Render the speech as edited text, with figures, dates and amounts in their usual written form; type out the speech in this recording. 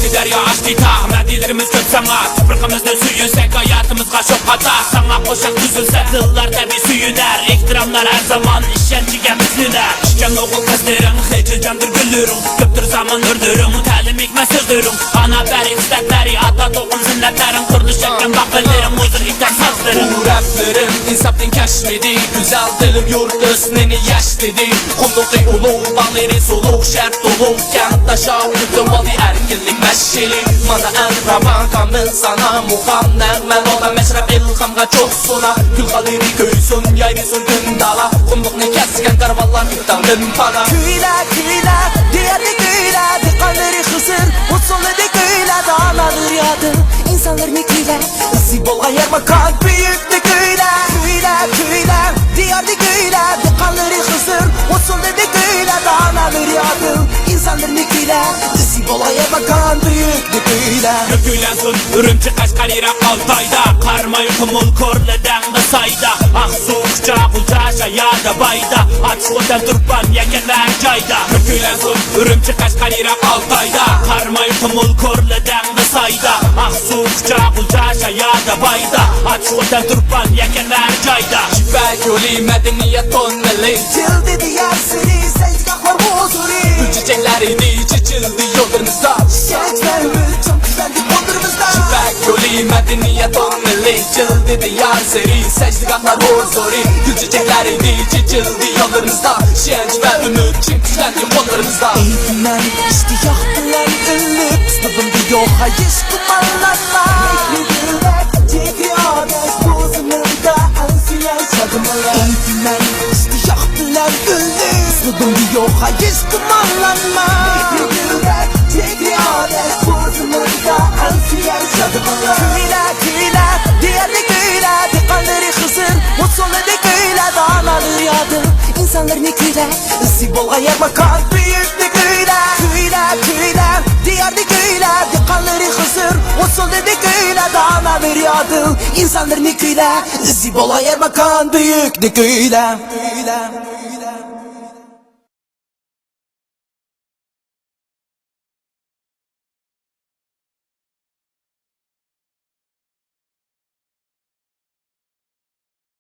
Mavi derya açtı tağ, medilerimiz köp sana. Toprakımızda süyünsek hayatımızga çok hata. Sana koşak düzülse dıllarda bir süyüner. İktiramlar her zaman işkenceye misliler. İşken oğul kızlarım, hecilcandır gülürüm. Köptür zaman ördürüm, talim hikmet sözdürüm. Ana beri istekleri, ata tohum zinnetlerim. Kuruluş etken bakılırım, uzun hikmet sazlarım. Bu raplerim insaptin keşfedi. Güzel dilim yurt üstüneni yaş dedi. Kunduqi ulu, baleri sulu, şert dolu. Kentdaşa uyudum vali erkinlik meşeli. Mana en ravan kamın sana muhammed. Men ola meşrep ilhamga çok suna. Gül galeri köysün, yayrısın gün dala. Kunduqni kesken karvallar yıktandın pana. Kıyla kıyla, diğerli kıyla. Dikanları hızır, usulü de kıyla. Dağlanır yadı, insanlar ne kıyla. Zibolga yer makan büyük de kıyla. Kıyla kıyla, diğerli kıyla. Dikanları hızır, usulü de kıyla. Dağlanır yadı, insanlar ne kıyla. Zibolga yer makan büyük de kıyla. Gökülensin, ürümçi kaşkarira Altay'da. Karmayı kumul korleden kısayda. Aksuğukça, kulcaşa ya da bayda. Açıktan turpan yekenler cayda. Gökülensin, ürümçi kaşkarira Altay'da. Karmayı kumul korleden kısayda. Aksuğukça, kulcaşa ya da bayda. Açıktan turpan yekenler cayda. Şifak yoli medeniyet tonmeli. Cildi diyar seni, secdaklar bozuri. Gül çiçekleri çiçildi yollarımızda. Şenç ve ümit, çok güzeldi bodrumuzda. Şifak yoli medeniyet tonmeli. Cildi diyar seri, secdikahlar bozuri. Gül çiçekleri çiçildi yollarımızda. Şenç ve ümit, çok güzeldi yollarımızda. Eğitimler, iştiyahtılar ünlü. Sınıfım diyor, hayış kumanlanma. Beklidirler, cekri adet, bozumunda ansiyen şadımlar. Eğitimler, iştiyahtılar ünlü. Sınıfım diyor, hayış kumanlanma. Beklidirler, cekri adet, bozumunda ansiyen şadımlar. Kıyla kıyla, diğerli kıyla. Dikanları hızır, usulü de kıyla. Dağlanır yadı, insanlar ne kıyla. Zibolga yer makan büyük de kıyla. Kıyla kıyla, diğerli kıyla. Dikanları hızır, usulü de kıyla. Dağlanır yadı, insanlar ne kıyla. Zibolga yer makan büyük de kıyla.